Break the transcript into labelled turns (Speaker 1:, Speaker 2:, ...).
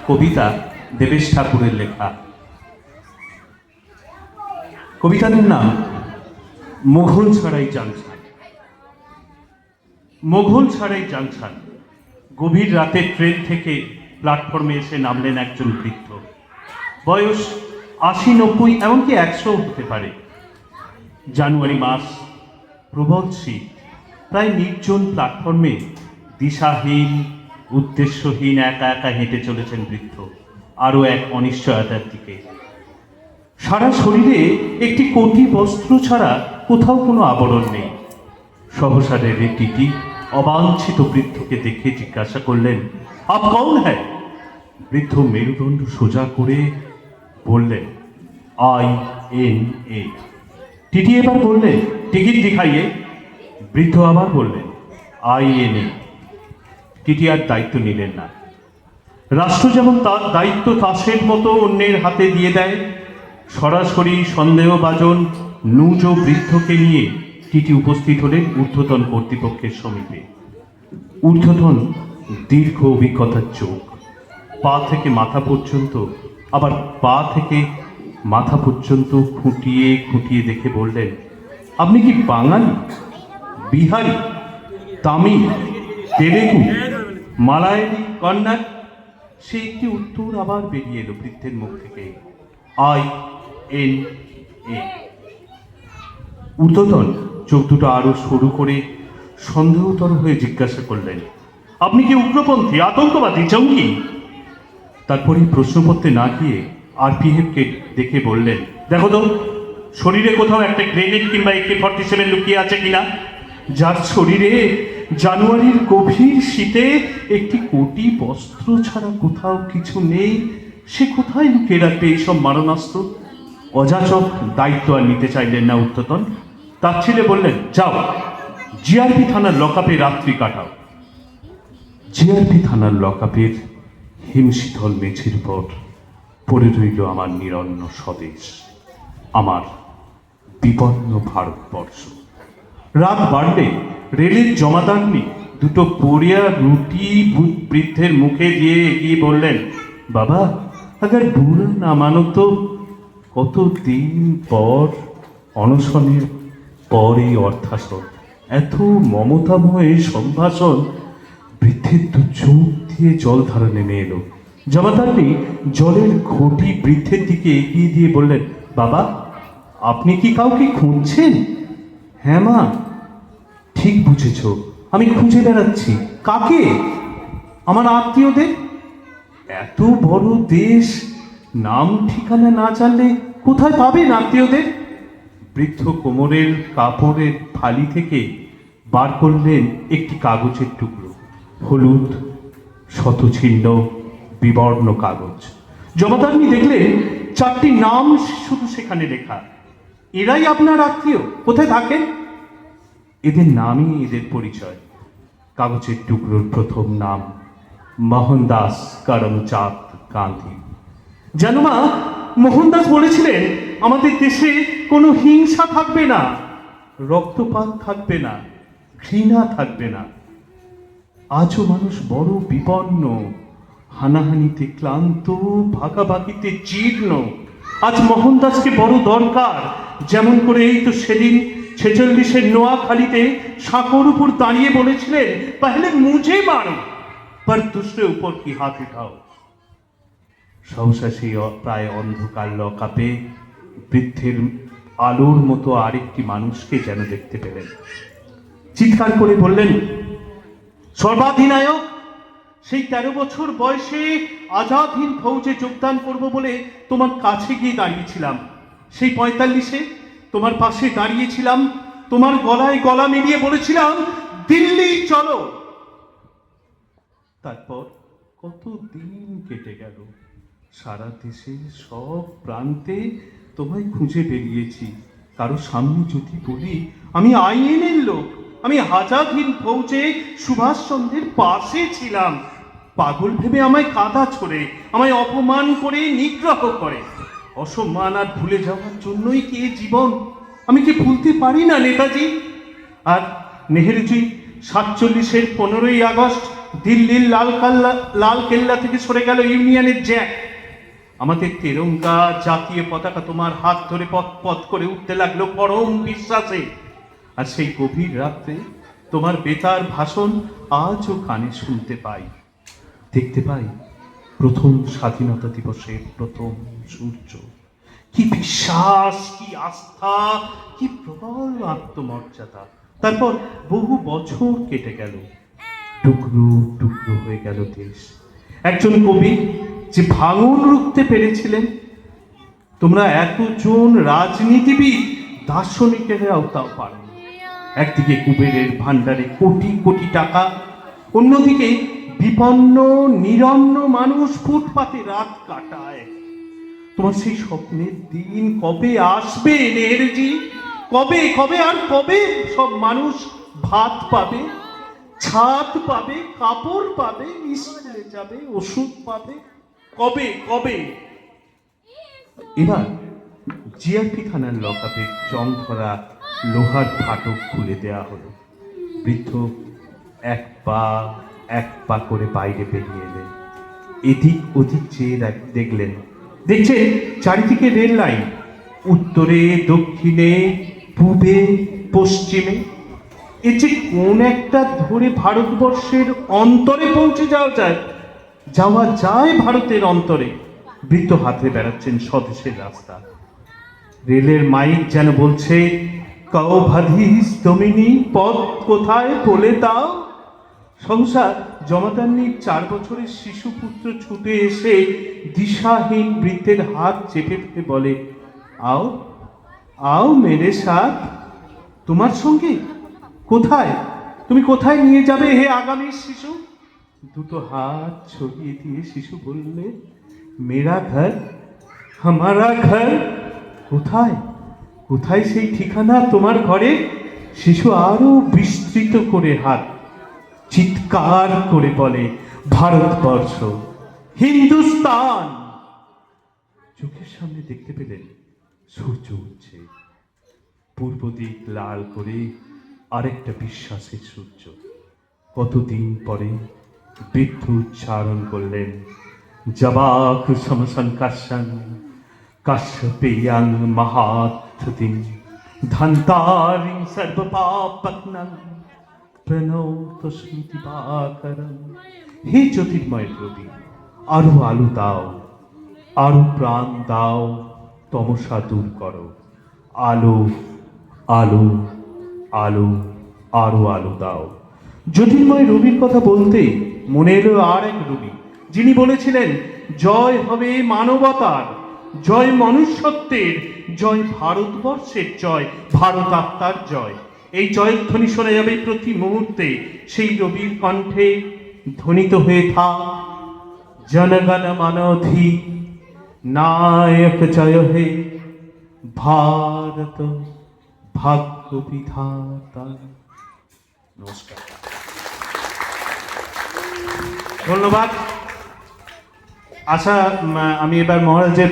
Speaker 1: কবিতা দেবেশ ঠাকুরের লেখা। কবিতাটির নাম মোঘল ছাড়াই জাংশন। মোঘল ছাড়াই জাংশন। গভীর রাতে ট্রেন থেকে প্ল্যাটফর্মে এসে নামলেন একজন বৃদ্ধ। বয়স ৮০-৯০, এমনকি ১০০ হতে পারে। জানুয়ারি মাস, প্রবল শীত। প্রায় নির্জন প্ল্যাটফর্মে দিশাহীন, উদ্দেশ্যহীন একা একা হেঁটে চলেছেন বৃদ্ধ আরও এক অনিশ্চয়তার দিকে। সারা শরীরে একটি কটি বস্ত্র ছাড়া কোথাও কোনো আবরণ নেই। সহসা রেলের টিটি অবাঞ্ছিত বৃদ্ধকে দেখে জিজ্ঞাসা করলেন, আপ কৌন হ্যায়? বৃদ্ধ মেরুদণ্ড সোজা করে বললেন, INA। টিটি এবার বললেন, টিকিট দিখাইয়ে। বৃদ্ধ আবার বললেন, INA। টিটি আর দায়িত্ব নিলেন না। রাষ্ট্র যেমন তার দায়িত্ব তাসের মতো অন্যের হাতে দিয়ে দেয়, সরাসরি সন্দেহভাজন নুজ বৃদ্ধকে নিয়ে টিটি উপস্থিত হলেন ঊর্ধ্বতন কর্তৃপক্ষের সমীপে। ঊর্ধ্বতন দীর্ঘ অভিজ্ঞতার চোখ, পা থেকে মাথা পর্যন্ত, আবার পা থেকে মাথা পর্যন্ত খুঁটিয়ে খুঁটিয়ে দেখে বললেন, আপনি কি বাঙালি, বিহারি, তামিল, তেলেগু, মালায়ালি, কন্নড়? সে একটি উত্তর আবার বেরিয়ে এলো বৃদ্ধের মুখ থেকে, INA। ঊর্ধ্বতন চোখ দুটো আরো সরু করে সন্দেহতর হয়ে জিজ্ঞাসা করলেন, আপনি কি উগ্রপন্থী, আতঙ্কবাদী, জঙ্গি? তারপরে প্রশ্নপত্রে না গিয়ে RPF-কে দেখে বললেন, দেখো তো শরীরে কোথাও একটা গ্রেনেড কিংবা AK-47 লুকিয়ে আছে কিনা? যার শরীরে জানুয়ারির গভীর শীতে একটি কোটি বস্ত্র ছাড়া কোথাও কিছু নেই, সে কোথায় লুকিয়ে রাখবে এইসব মারণাস্ত্র? অযাচক দায়িত্ব আর নিতে চাইলেন না ঊর্ধ্বতন। তার ছেলে বললেন, যাও GRP থানার লকআপে রাত্রি কাটাও। GRP থানার লকআপের হিমশীতল মেঝের পর পড়ে রইল আমার নিরন্ন স্বদেশ, আমার বিপন্ন ভারতবর্ষ। রাত বাড়লে রেলের জমাদারনি দুটো পড়িয়া রুটি বৃদ্ধের মুখে দিয়ে এগিয়ে বললেন, বাবা আগার বুড়া না মানো তো। কতদিন পর, অনশনের পর এই অর্থাসন, এত মমতাময় সম্ভাষণ। বৃদ্ধের দু চোখ দিয়ে জল ধারা নেমে এলো। জমাদারনি জলের ঘটি বৃদ্ধের দিকে এগিয়ে দিয়ে বললেন, বাবা আপনি কি কাউকে খুঁজছেন? হ্যাঁ মা, ঠিক বুঝেছ, আমি খুঁজে বেড়াচ্ছি। কাকে? আমার আত্মীয়দের। এত বড় দেশ, নাম ঠিকানা না জানলে কোথায় পাবেন আত্মীয়দের? বৃদ্ধ কোমরের কাপড়ের ফালি থেকে বার করলেন একটি কাগজের টুকরো, হলুদ, শতছিন্ন, বিবর্ণ কাগজ। জমাদারনি দেখলেন 4টি নাম শুধু সেখানে লেখা। এরাই আপনার আত্মীয়? কোথায় থাকেন? এদের নামই এদের পরিচয়। কাগজের টুকরোর প্রথম নাম মোহনদাস করমচাঁদ গান্ধী। জানো মা, মোহনদাস বলেছিলেন, আমাদের দেশে কোনো হিংসা থাকবে না, রক্তপাত থাকবে না, ঘৃণা থাকবে না। আজও মানুষ বড় বিপন্ন, হানাহানিতে ক্লান্ত, ভাগাভাগিতে জীর্ণ। আজ মোহনদাসকে বড় দরকার। যেমন করে এই তো সেদিন 46-এর নোয়াখালীতে সাঁকোর উপর দাঁড়িয়ে বলেছিলেন, পহলে মুঝে মারো পর দুসরে উপর কি হাত উঠাও। সহসা সেই প্রায় অন্ধকার লকআপে বৃদ্ধের আলোর মতো আরেকটি মানুষকে যেন দেখতে পেলেন। চিৎকার করে বললেন, সর্বাধিনায়ক, সেই 13 বছর বয়সে আজাদ হিন্দ ফৌজে যোগদান করব বলে তোমার কাছে গিয়ে দাঁড়িয়েছিলাম। সেই 45-এ তোমার পাশে দাঁড়িয়েছিলাম, তোমার গলায় গলা মিলিয়ে বলেছিলাম, দিল্লি চলো। তারপর কত দিন কেটে গেল, সারা দেশের সব প্রান্তে তোমায় খুঁজে বেরিয়েছি। কারো সামনে যদি বলি আমি INA-র লোক, আমি আজাদ হিন্দ ফৌজে সুভাষচন্দ্রের পাশে ছিলাম, পাগল ভেবে আমায় কাদা ছড়ে, আমায় অপমান করে, নিগ্রহ করে। অসম্মান আর ভুলে যাওয়ার জন্যই কি এ জীবন? আমি কি ভুলতে পারি না নেতাজি? আর নেহেরুজি 47-এর 15ই আগস্ট দিল্লির লাল কেল্লা থেকে সরে গেল ইউনিয়নের জ্যাক। আমাদের তেরঙ্গা জাতীয় পতাকা তোমার হাত ধরে পথ পথ করে উঠতে লাগলো পরম বিশ্বাসে। আর সেই গভীর রাত্রে তোমার বেতার ভাষণ আজও কানে শুনতে পাই, দেখতে পাই প্রথম স্বাধীনতা দিবসের প্রথম সূর্য। কি বিশ্বাস, কি আস্থা, কি প্রবল আত্মমর্যাদা। তারপর বহু বছর কেটে গেল, টুকরো টুকরো হয়ে গেল দেশ। একজন কবি যে ভাঙন রুখতে পেরেছিলেন, তোমরা এতজন রাজনীতিবিদ দার্শনিকেরাও তাও পারো। একদিকে কুবেরের ভান্ডারে কোটি কোটি টাকা, অন্যদিকে বিপন্ন নিরন্ন মানুষ ফুটপাতে রাত কাটায়। তোমার সেই স্বপ্নের দিন কবে আসবে নেহেরুজি? কবে কবে আর কবে সব মানুষ ভাত পাবে, ছাদ পাবে, কাপড় পাবে, স্কুলে যাবে, ওষুধ পাবে? কবে কবে? এবার জিআরপি থানার লকআপে জং ধরা লোহার ফাটক খুলে দেয়া হলো। বৃদ্ধ এক পা করে বাইরে বেরিয়ে এলেন। এদিক ওদিক চেয়ে দেখছেন চারিদিকে রেল লাইন, উত্তরে দক্ষিণে পূবে পশ্চিমে। এ যে কোন একটা ধরে ভারতবর্ষের অন্তরে পৌঁছে যাওয়া যায় ভারতের অন্তরে। বৃদ্ধ হাতে বেড়াচ্ছেন স্বদেশের রাস্তা। রেলের মাইক যেন বলছে, কাও ভাধিস দমিনী, পথ কোথায় বলে দাও। সহসা জমাদারনির 4 বছরের শিশু পুত্র ছুটে এসে দিশাহীন বৃদ্ধের হাত চেপে ধরে বলে, আও আও মেরে সাথ। তোমার সঙ্গে? কোথায়? তুমি কোথায় নিয়ে যাবে হে আগামী শিশু? দুটো হাত ছড়িয়ে দিয়ে শিশু বললে, মেরা ঘর, হামারা ঘর। কোথায় কোথায় সেই ঠিকানা তোমার ঘরে? শিশু আরো বিস্তৃত করে হাত, চিৎকার করে বলে, ভারতবর্ষ, হিন্দুস্তান। চোখের সামনে দেখতে পেলেন সূর্য উঠছে, পূর্ব দিক লাল করে আরেকটা বিশ্বাসের সূর্য। কতদিন পরে বৃদ্ধ উচ্চারণ করলেন, জবাক সমসন কাশ্যন কাশ্যপেয়াং মহাত্মতিং ধন্তারিং সর্বপাপগ্নং প্রণৌত স্মৃতিবাকরং। হে জ্যোতির্ময় রবি, আরো আলো দাও, আরো প্রাণ দাও, তমসা দূর করো। আলো আলো আলো, আরো আলো দাও। জ্যোতির্ময় রবির কথা বলতে মনে এলো আর এক রবি, যিনি বলেছিলেন, জয় হবে মানবতার, জয় মনুষ্যত্বের, জয় ভারতবর্ষের জয়, ভারত আত্মার জয়। এই জয়ধ্বনি শোনা যাবে প্রতি মুহূর্তে সেই রবির কণ্ঠে ধ্বনিত হয়ে থাক, জনগণ মনধি নায়ক জয় হে ভারত ভাগ্য বিধাতা। নমস্কার, ধন্যবাদ। আশা আমি এবার মহারাজের